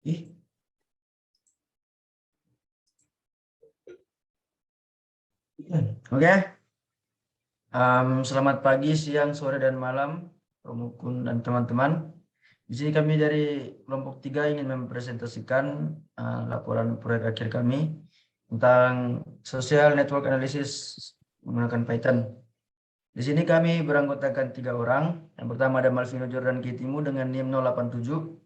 Ih. Oke. Selamat pagi, siang, sore, dan malam, Romukun dan teman-teman. Di sini kami dari kelompok 3 ingin mempresentasikan laporan proyek akhir kami tentang social network analysis menggunakan Python. Di sini kami beranggotakan 3 orang. Yang pertama ada Malvino Jordan Kitimu dengan NIM 087.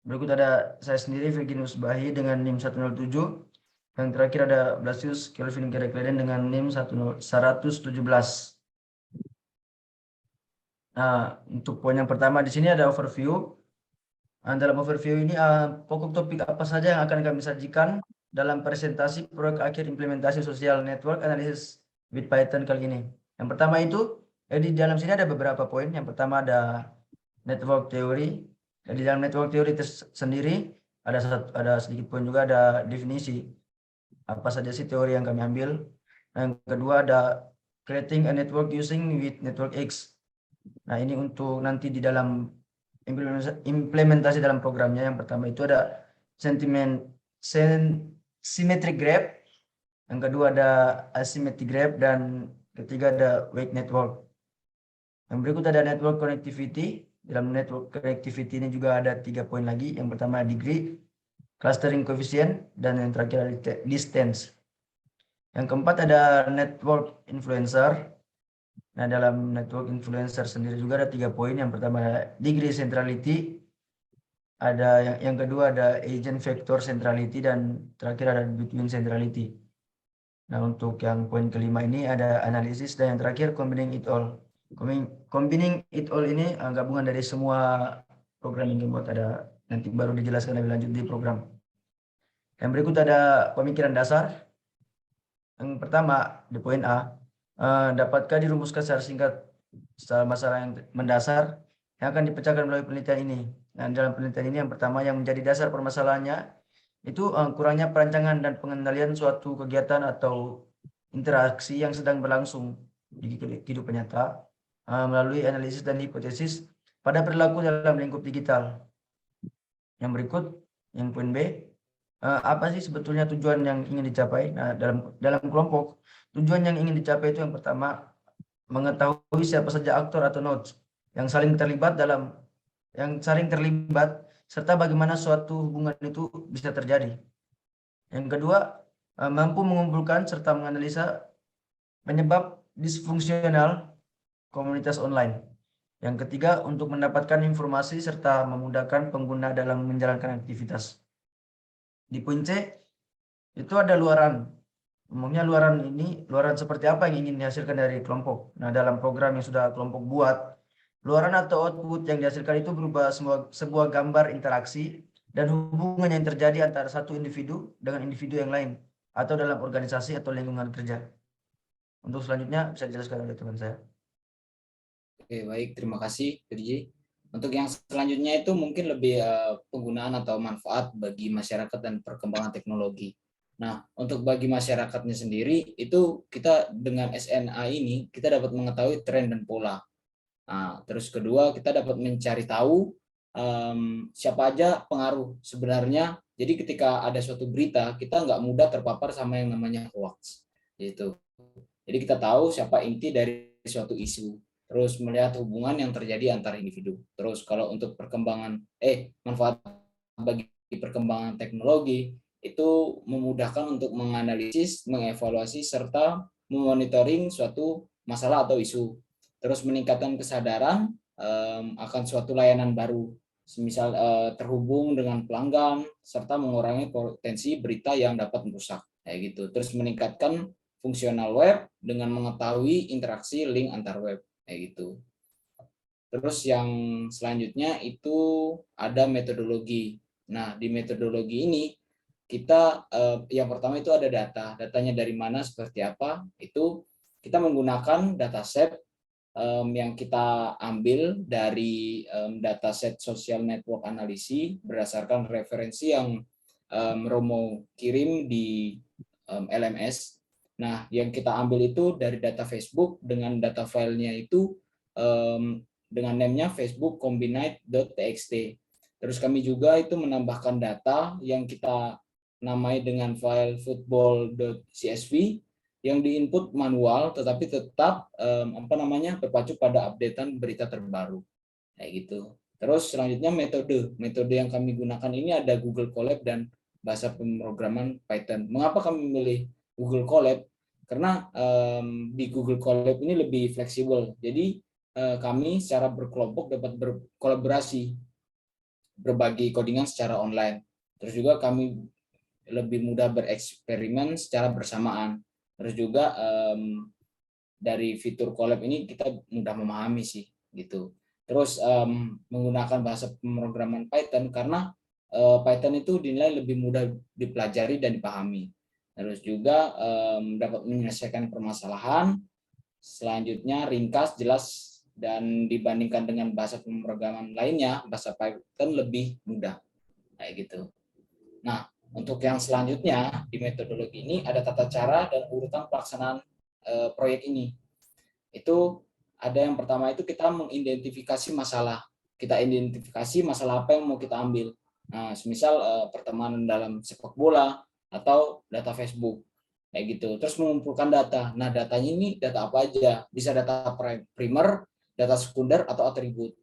Berikut ada saya sendiri, Virginus Bahi dengan NIM 107. Yang terakhir ada Blasius Kelvin Gerekleden dengan NIM 117. Nah, untuk poin yang pertama di sini ada overview. Dalam overview ini pokok topik apa saja yang akan kami sajikan dalam presentasi proyek akhir implementasi social network analysis with Python kali ini. Yang pertama itu, di dalam sini ada beberapa poin. Yang pertama ada network teori. Di dalam network teori sendiri ada sedikit poin juga, ada definisi apa saja sih teori yang kami ambil. Yang kedua ada creating a network using with network X. Nah, ini untuk nanti di dalam implementasi dalam programnya. Yang pertama itu ada symmetric graph, yang kedua ada asymmetric graph, dan ketiga ada weight network. Yang berikut ada network connectivity. Dalam network connectivity ini juga ada 3 poin lagi. Yang pertama degree, clustering coefficient, dan yang terakhir ada distance. Yang keempat ada network influencer. Nah, dalam network influencer sendiri juga ada 3 poin. Yang pertama degree centrality, ada yang kedua ada agent vector centrality, dan terakhir ada between centrality. Nah, untuk yang poin kelima ini ada analisis, dan yang terakhir combining it all. Combining it all ini gabungan dari semua program yang dibuat, ada nanti baru dijelaskan lebih lanjut di program. Yang berikut ada pemikiran dasar. Yang pertama di poin A, dapatkah dirumuskan secara singkat masalah yang mendasar yang akan dipecahkan melalui penelitian ini. Nah, dalam penelitian ini yang pertama yang menjadi dasar permasalahannya itu kurangnya perancangan dan pengendalian suatu kegiatan atau interaksi yang sedang berlangsung di kehidupan nyata melalui analisis dan hipotesis pada perilaku dalam lingkup digital. Yang berikut, yang poin B, apa sih sebetulnya tujuan yang ingin dicapai? Nah, dalam kelompok, tujuan yang ingin dicapai itu yang pertama mengetahui siapa saja aktor atau nodes yang saling terlibat serta bagaimana suatu hubungan itu bisa terjadi. Yang kedua, mampu mengumpulkan serta menganalisa penyebab disfungsional komunitas online. Yang ketiga, untuk mendapatkan informasi serta memudahkan pengguna dalam menjalankan aktivitas. Di poin C, itu ada luaran. Umumnya luaran seperti apa yang ingin dihasilkan dari kelompok. Nah, dalam program yang sudah kelompok buat, luaran atau output yang dihasilkan itu berupa sebuah gambar interaksi dan hubungan yang terjadi antara satu individu dengan individu yang lain, atau dalam organisasi atau lingkungan kerja. Untuk selanjutnya bisa dijelaskan oleh teman saya. Oke, baik. Terima kasih, Firji. Untuk yang selanjutnya itu mungkin lebih penggunaan atau manfaat bagi masyarakat dan perkembangan teknologi. Nah, untuk bagi masyarakatnya sendiri, itu kita dengan SNA ini, kita dapat mengetahui tren dan pola. Nah, terus kedua, kita dapat mencari tahu siapa aja pengaruh sebenarnya. Jadi ketika ada suatu berita, kita nggak mudah terpapar sama yang namanya hoax. Gitu. Jadi kita tahu siapa inti dari suatu isu. Terus melihat hubungan yang terjadi antar individu. Terus kalau untuk manfaat bagi perkembangan teknologi itu memudahkan untuk menganalisis, mengevaluasi serta memonitoring suatu masalah atau isu. Terus meningkatkan kesadaran akan suatu layanan baru, semisal terhubung dengan pelanggan serta mengurangi potensi berita yang dapat merusak kayak gitu. Terus meningkatkan fungsional web dengan mengetahui interaksi link antar web kayak gitu. Terus yang selanjutnya itu ada metodologi. Nah, di metodologi ini kita yang pertama itu ada datanya dari mana seperti apa, itu kita menggunakan dataset yang kita ambil dari dataset social network analysis berdasarkan referensi yang Romo kirim di LMS. Nah, yang kita ambil itu dari data Facebook dengan data filenya itu dengan namenya facebook combined.txt. Terus kami juga itu menambahkan data yang kita namai dengan file football.csv yang diinput manual tetapi tetap berpacu pada updatean berita terbaru kayak gitu. Terus selanjutnya metode yang kami gunakan ini ada Google Colab dan bahasa pemrograman Python. Mengapa kami memilih Google Colab? Karena di Google Colab ini lebih fleksibel. Jadi kami secara berkelompok dapat berkolaborasi, berbagi codingan secara online. Terus juga kami lebih mudah bereksperimen secara bersamaan. Terus juga dari fitur Colab ini kita mudah memahami sih gitu. Terus menggunakan bahasa pemrograman Python karena Python itu dinilai lebih mudah dipelajari dan dipahami. Terus juga dapat menyelesaikan permasalahan. Selanjutnya ringkas, jelas, dan dibandingkan dengan bahasa pemrograman lainnya, bahasa Python lebih mudah kayak gitu. Nah, untuk yang selanjutnya di metodologi ini ada tata cara dan urutan pelaksanaan proyek ini. Itu ada yang pertama itu kita mengidentifikasi masalah. Kita identifikasi masalah apa yang mau kita ambil. Nah, semisal pertemanan dalam sepak bola atau data Facebook kayak gitu. Terus mengumpulkan data. Nah, datanya ini data apa aja? Bisa data primer, data sekunder atau atribut.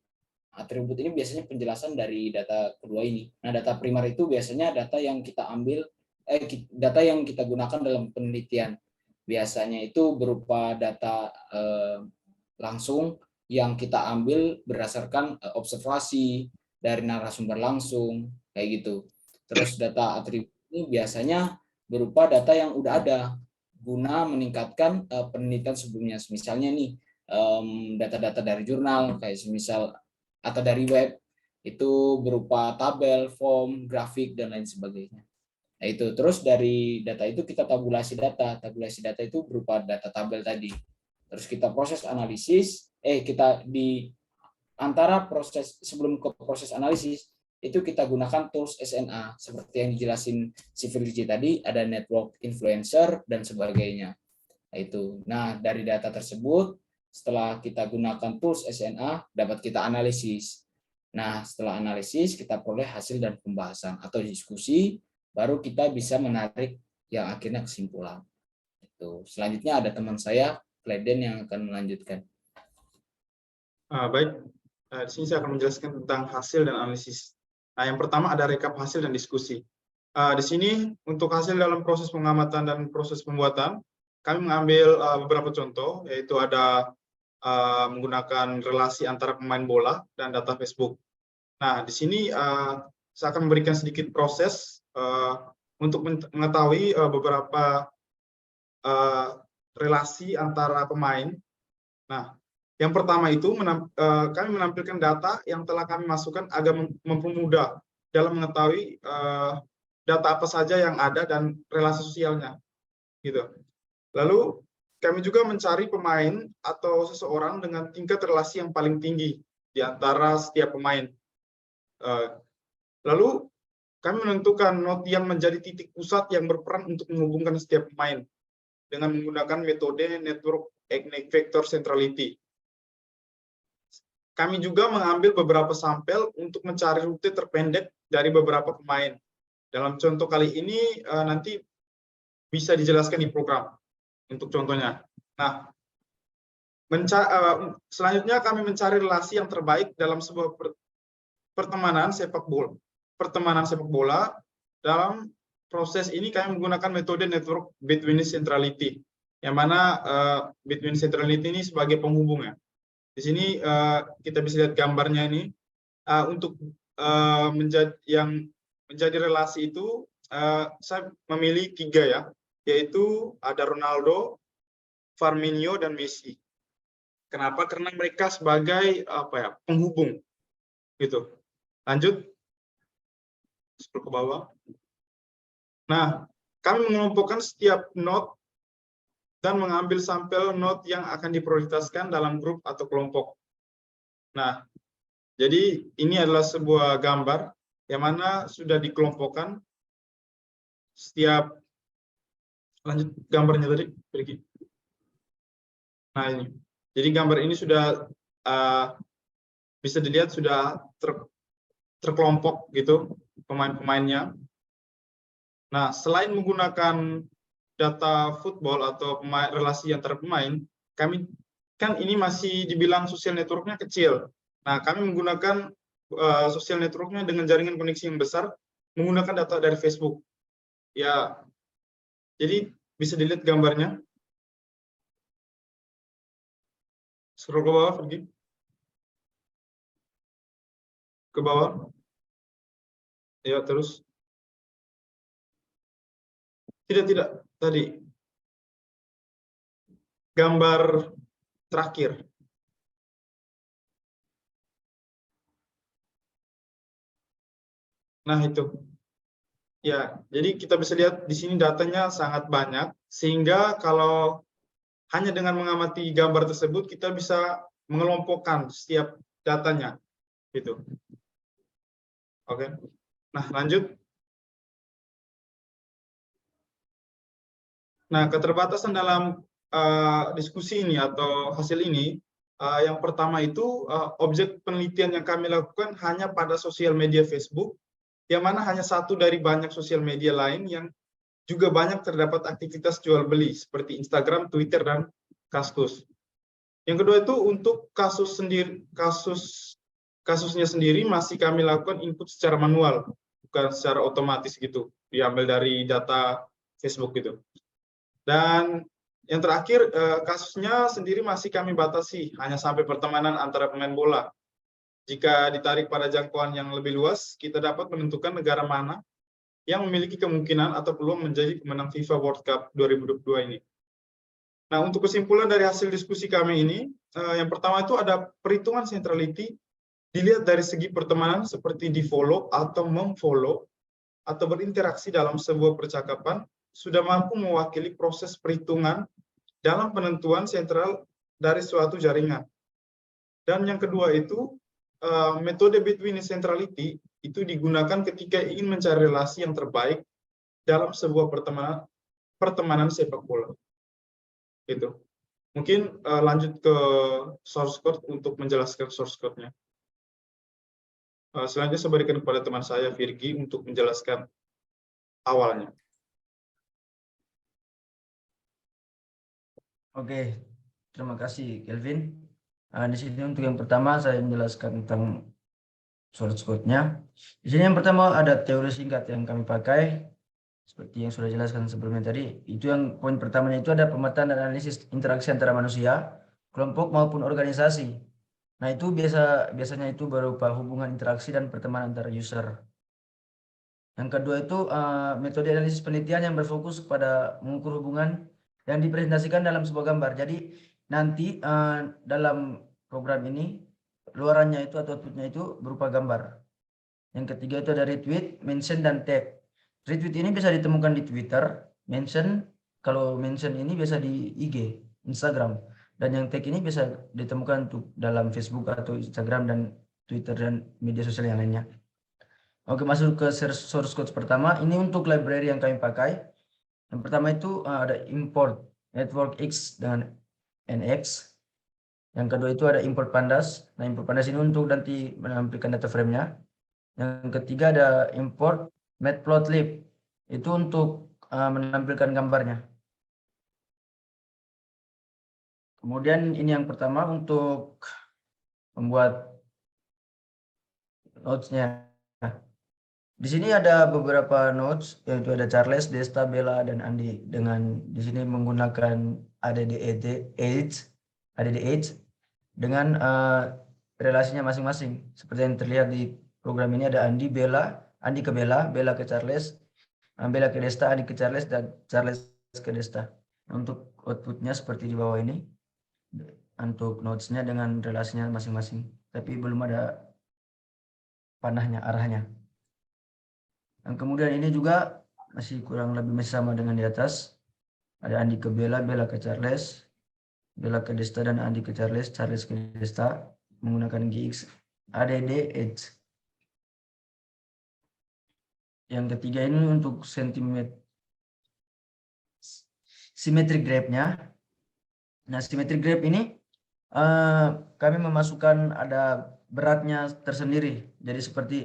Atribut ini biasanya penjelasan dari data kedua ini. Nah, data primer itu biasanya data yang kita ambil, data yang kita gunakan dalam penelitian. Biasanya itu berupa data langsung yang kita ambil berdasarkan observasi dari narasumber langsung, kayak gitu. Terus data atribut ini biasanya berupa data yang udah ada guna meningkatkan penelitian sebelumnya. Misalnya nih data-data dari jurnal kayak semisal atau dari web itu berupa tabel, form, grafik dan lain sebagainya. Nah, itu terus dari data itu kita tabulasi data. Tabulasi data itu berupa data tabel tadi. Terus kita proses analisis, kita di antara proses sebelum ke proses analisis itu kita gunakan tools SNA seperti yang dijelasin si Firji tadi, ada network influencer dan sebagainya. Nah, itu. Nah, dari data tersebut setelah kita gunakan tools SNA dapat kita analisis. Nah, setelah analisis kita peroleh hasil dan pembahasan atau diskusi, baru kita bisa menarik yang akhirnya kesimpulan. Itu. Selanjutnya ada teman saya, Kleden, yang akan melanjutkan. Baik, di sini saya akan menjelaskan tentang hasil dan analisis. Nah, yang pertama ada rekap hasil dan diskusi. Di sini untuk hasil dalam proses pengamatan dan proses pembuatan, kami mengambil beberapa contoh, yaitu ada menggunakan relasi antara pemain bola dan data Facebook. Nah, di sini saya akan memberikan sedikit proses untuk mengetahui beberapa relasi antara pemain. Nah, yang pertama itu kami menampilkan data yang telah kami masukkan agar mempermudah dalam mengetahui data apa saja yang ada dan relasi sosialnya, gitu. Lalu kami juga mencari pemain atau seseorang dengan tingkat relasi yang paling tinggi di antara setiap pemain. Lalu kami menentukan node yang menjadi titik pusat yang berperan untuk menghubungkan setiap pemain dengan menggunakan metode network ethnic vector centrality. Kami juga mengambil beberapa sampel untuk mencari rute terpendek dari beberapa pemain. Dalam contoh kali ini nanti bisa dijelaskan di program untuk contohnya. Nah, selanjutnya kami mencari relasi yang terbaik dalam sebuah pertemanan sepak bola. Dalam proses ini kami menggunakan metode network between centrality, yang mana between centrality ini sebagai penghubungnya. Di sini kita bisa lihat gambarnya ini. Untuk menjadi relasi itu saya memilih 3 ya, yaitu ada Ronaldo, Firmino, dan Messi. Kenapa? Karena mereka sebagai penghubung, gitu. Lanjut, scroll ke bawah. Nah, kami mengelompokkan setiap node dan mengambil sampel node yang akan diprioritaskan dalam grup atau kelompok. Nah, jadi ini adalah sebuah gambar yang mana sudah dikelompokkan setiap, lanjut gambarnya tadi, pergi. Nah, ini. Jadi gambar ini sudah bisa dilihat sudah terkelompok gitu pemain-pemainnya. Nah, selain menggunakan data football atau relasi antar pemain, kami kan ini masih dibilang sosial networknya kecil. Nah, kami menggunakan sosial networknya dengan jaringan koneksi yang besar, menggunakan data dari Facebook. Ya, jadi bisa dilihat gambarnya. Scroll ke bawah, pergi. Ke bawah. Ya, terus. Tidak. Tadi. Gambar terakhir. Nah, itu. Ya, jadi kita bisa lihat di sini datanya sangat banyak, sehingga kalau hanya dengan mengamati gambar tersebut, kita bisa mengelompokkan setiap datanya. Gitu. Oke. Nah, lanjut. Nah, keterbatasan dalam diskusi ini atau hasil ini, yang pertama itu objek penelitian yang kami lakukan hanya pada sosial media Facebook, yang mana hanya satu dari banyak sosial media lain yang juga banyak terdapat aktivitas jual beli seperti Instagram, Twitter, dan Kaskus. Yang kedua itu untuk kasusnya sendiri masih kami lakukan input secara manual, bukan secara otomatis gitu, diambil dari data Facebook gitu. Dan yang terakhir, kasusnya sendiri masih kami batasi hanya sampai pertemanan antara pemain bola. Jika ditarik pada jangkauan yang lebih luas, kita dapat menentukan negara mana yang memiliki kemungkinan atau peluang menjadi pemenang FIFA World Cup 2022 ini. Nah, untuk kesimpulan dari hasil diskusi kami ini, yang pertama itu ada perhitungan centrality, dilihat dari segi pertemanan seperti di-follow atau mem-follow, atau berinteraksi dalam sebuah percakapan, sudah mampu mewakili proses perhitungan dalam penentuan sentral dari suatu jaringan. Dan yang kedua itu, metode between centrality itu digunakan ketika ingin mencari relasi yang terbaik dalam sebuah pertemanan sepak bola. Gitu. Mungkin lanjut ke source code untuk menjelaskan source code-nya. Selanjutnya saya berikan kepada teman saya, Virgi, untuk menjelaskan awalnya. Oke, terima kasih Kelvin. Di sini untuk yang pertama saya menjelaskan tentang source code-nya. Di sini yang pertama ada teori singkat yang kami pakai, seperti yang sudah jelaskan sebelumnya tadi. Itu yang poin pertamanya itu ada pemetaan dan analisis interaksi antara manusia, kelompok maupun organisasi. Nah itu biasanya itu berupa hubungan interaksi dan pertemanan antara user. Yang kedua itu metode analisis penelitian yang berfokus pada mengukur hubungan yang dipresentasikan dalam sebuah gambar. Jadi nanti dalam program ini luarannya itu atau outputnya itu berupa gambar. Yang ketiga itu ada retweet, mention, dan tag. Retweet ini bisa ditemukan di Twitter, kalau mention ini bisa di IG, Instagram. Dan yang tag ini bisa ditemukan untuk dalam Facebook atau Instagram dan Twitter dan media sosial yang lainnya. Oke, masuk ke source code pertama. Ini untuk library yang kami pakai. Yang pertama itu ada import network X dengan NX. Yang kedua itu ada import pandas. Nah, import pandas ini untuk nanti menampilkan data frame-nya. Yang ketiga ada import matplotlib. Itu untuk menampilkan gambarnya. Kemudian ini yang pertama untuk membuat notes-nya. Di sini ada beberapa notes, yaitu ada Charles, Desta, Bella, dan Andi. Dengan di sini menggunakan ADDH dengan relasinya masing-masing. Seperti yang terlihat di program ini ada Andi ke Bella, Bella ke Charles, Bella ke Desta, Andi ke Charles, dan Charles ke Desta. Untuk outputnya seperti di bawah ini. Untuk notes-nya dengan relasinya masing-masing. Tapi belum ada panahnya, arahnya. Dan kemudian ini juga masih kurang lebih sama dengan di atas. Ada Andi ke Bella, Bella ke Charles, Bella ke Desta, dan Andi ke Charles, Charles ke Desta menggunakan GX ADDH. Yang ketiga ini untuk symmetric graph-nya. Nah, symmetric graph ini kami memasukkan ada beratnya tersendiri. Jadi seperti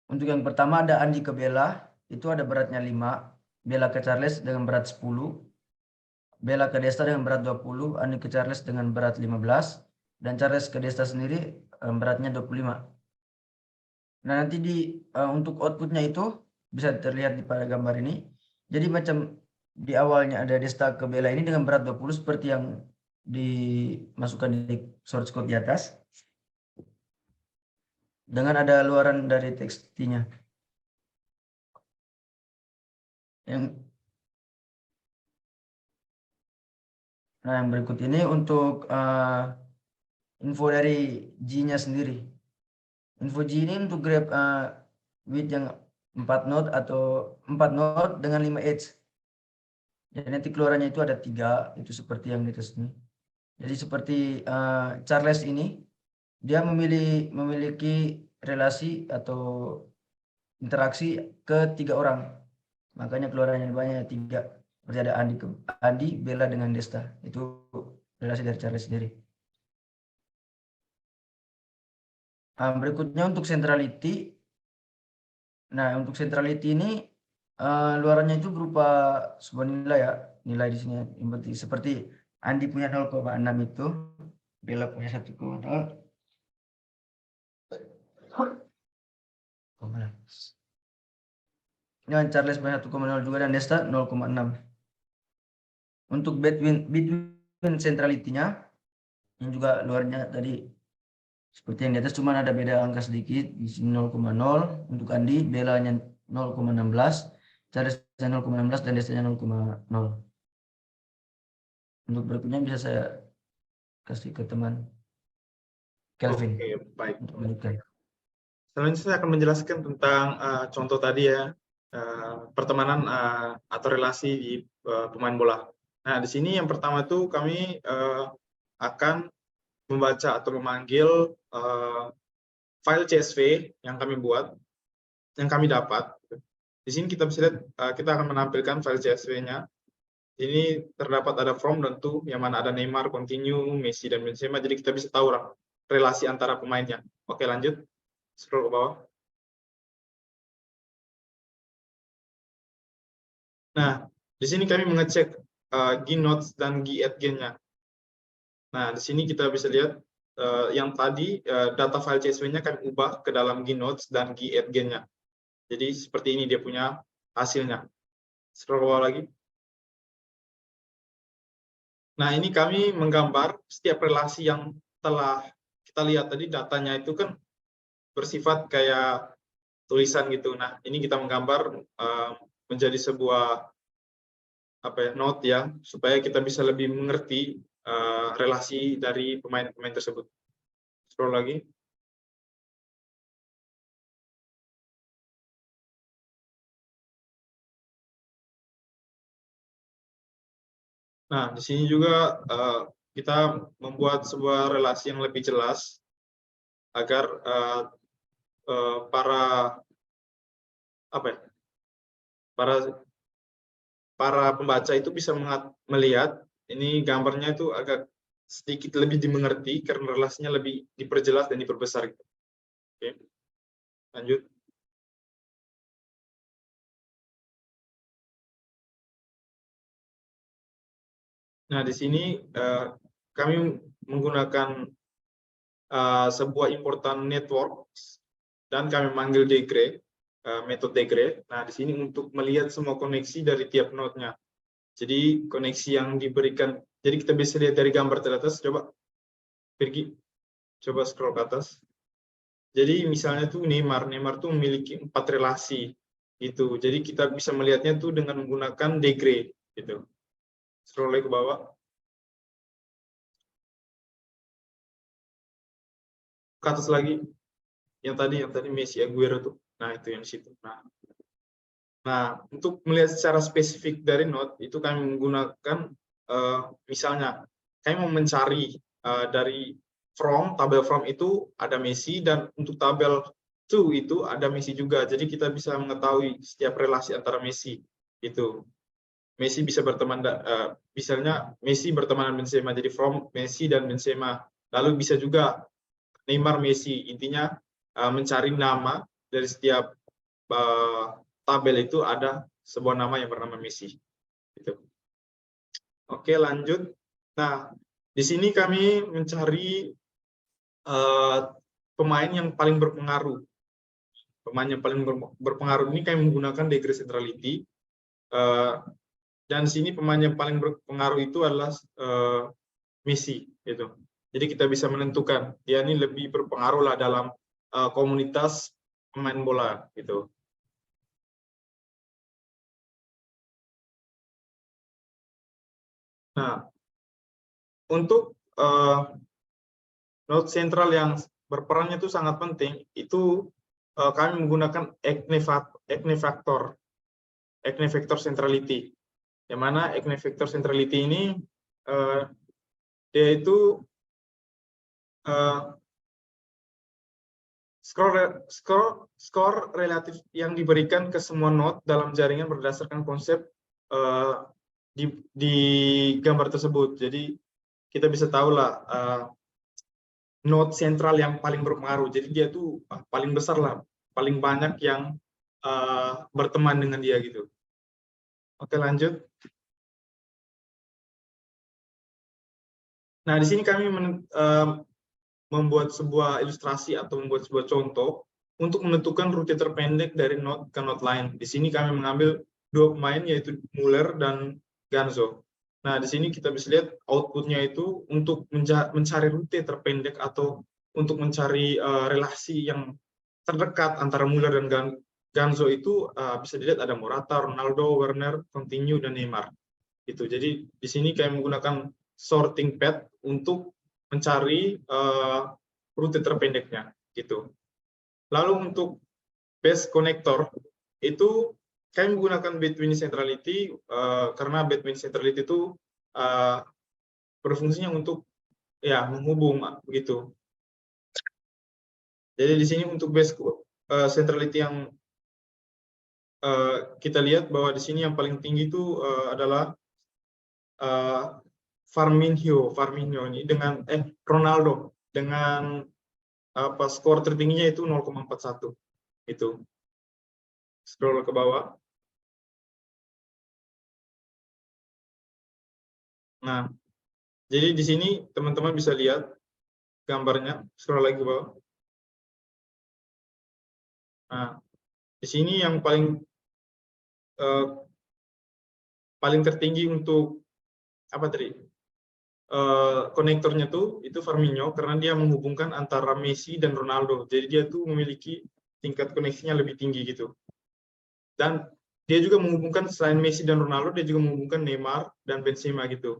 Untuk yang pertama ada Andi ke Bella, itu ada beratnya 5, Bella ke Charles dengan berat 10, Bella ke Desta dengan berat 20, Andi ke Charles dengan berat 15, dan Charles ke Desta sendiri beratnya 25. Nah, nanti untuk outputnya itu bisa terlihat pada gambar ini. Jadi macam di awalnya ada Desta ke Bella ini dengan berat 20 seperti yang dimasukkan di source code di atas. Dengan ada luaran dari TXT-nya. Nah, yang berikut ini untuk info dari G-nya sendiri. Info G ini untuk grab width yang 4 node atau 4 node dengan 5 edge. Jadi nanti keluarannya itu ada 3, itu seperti yang di atas ini. Jadi seperti Charles ini, dia memiliki relasi atau interaksi ke 3 orang. Makanya keluarannya banyak 3. Seperti ada Andi, Bella dengan Desta. Itu relasi dari Charles sendiri. Berikutnya untuk centrality. Nah, untuk centrality ini luarannya itu berupa sebuah nilai ya. Nilai di sini seperti Andi punya 0,6 itu, Bella punya 1,0. Dengan Charles punya 1,0 juga dan Desta 0,6. Untuk between centrality-nya yang juga luarnya tadi seperti yang di atas, cuma ada beda angka sedikit. Di sini 0,0 untuk Andi, Bella-nya 0,16, Charles 0,16 dan Desta-nya 0,0. Untuk berikutnya bisa saya kasih ke teman Kelvin. Oke, baik. Untuk menunjukkan. Selanjutnya saya akan menjelaskan tentang contoh tadi ya, pertemanan atau relasi di pemain bola. Nah, di sini yang pertama itu kami akan membaca atau memanggil file CSV yang kami buat, yang kami dapat. Di sini kita bisa lihat, kita akan menampilkan file CSV-nya. Ini terdapat ada from dan to, yang mana ada Neymar, Coutinho, Messi, dan Benzema. Jadi kita bisa tahu relasi antara pemainnya. Oke, lanjut. Scroll ke bawah. Nah, di sini kami mengecek gnodes dan getgen-nya. Nah, di sini kita bisa lihat yang tadi data file CSV-nya kami ubah ke dalam gnodes dan getgen-nya. Jadi seperti ini dia punya hasilnya. Scroll ke bawah lagi. Nah, ini kami menggambar setiap relasi yang telah kita lihat tadi, datanya itu kan bersifat kayak tulisan gitu. Nah, ini kita menggambar menjadi sebuah note ya, supaya kita bisa lebih mengerti relasi dari pemain-pemain tersebut. Scroll lagi. Nah, di sini juga kita membuat sebuah relasi yang lebih jelas agar para pembaca itu bisa melihat ini gambarnya itu agak sedikit lebih dimengerti karena relasinya lebih diperjelas dan diperbesar. Oke, lanjut. Nah, di sini kami menggunakan sebuah important network dan kami manggil degree, metode degree. Nah, di sini untuk melihat semua koneksi dari tiap node-nya. Jadi koneksi yang diberikan, jadi kita bisa lihat dari gambar teratas. Coba pergi, coba scroll ke atas. Jadi misalnya tuh Neymar tuh memiliki 4 relasi gitu. Jadi kita bisa melihatnya tuh dengan menggunakan degree gitu. Scroll lagi ke bawah. Ke atas lagi. Yang tadi Messi, Aguero tuh. Nah, itu yang di situ. Nah, untuk melihat secara spesifik dari node itu kami menggunakan misalnya kami mau mencari dari tabel from itu ada Messi, dan untuk tabel to itu ada Messi juga. Jadi kita bisa mengetahui setiap relasi antara Messi itu. Messi bisa berteman, misalnya Messi berteman dengan Benzema, jadi from Messi dan Benzema. Lalu bisa juga Neymar Messi, intinya mencari nama dari setiap tabel itu ada sebuah nama yang bernama Messi. Gitu. Oke, lanjut. Nah, di sini kami mencari pemain yang paling berpengaruh. Pemain yang paling berpengaruh ini kami menggunakan degree centrality. Dan di sini pemain yang paling berpengaruh itu adalah Messi. Gitu. Jadi kita bisa menentukan dia ini lebih berpengaruh lah dalam komunitas pemain bola. Gitu. Nah, untuk node sentral yang berperannya itu sangat penting, itu kami menggunakan Egnivector centrality. Yang mana Egnivector centrality ini dia itu skor relatif yang diberikan ke semua node dalam jaringan berdasarkan konsep di gambar tersebut. Jadi kita bisa tahu lah node sentral yang paling berpengaruh. Jadi dia tuh paling besar lah, paling banyak yang berteman dengan dia gitu. Oke, lanjut. Nah, di sini kami membuat sebuah ilustrasi atau membuat sebuah contoh untuk menentukan rute terpendek dari node ke node lain. Di sini kami mengambil dua pemain yaitu Muller dan Ganzo. Nah, di sini kita bisa lihat outputnya itu untuk mencari rute terpendek atau untuk mencari relasi yang terdekat antara Muller dan Ganzo itu bisa dilihat ada Morata, Ronaldo, Werner, Coutinho, dan Neymar. Gitu. Jadi di sini kami menggunakan sorting path untuk mencari rute terpendeknya. Gitu. Lalu untuk base connector itu kami menggunakan between centrality karena between centrality itu berfungsinya untuk ya menghubung begitu. Jadi di sini untuk base centrality yang kita lihat bahwa di sini yang paling tinggi itu adalah Firmino ini dengan Ronaldo dengan skor tertingginya itu 0,41 itu. Scroll ke bawah. Nah, jadi di sini teman-teman bisa lihat gambarnya, scroll lagi ke bawah. Nah, di sini yang paling tertinggi untuk apa tadi? Konektornya tuh itu Firmino karena dia menghubungkan antara Messi dan Ronaldo. Jadi dia tuh memiliki tingkat koneksinya lebih tinggi gitu. Dan dia juga menghubungkan selain Messi dan Ronaldo, dia juga menghubungkan Neymar dan Benzema gitu.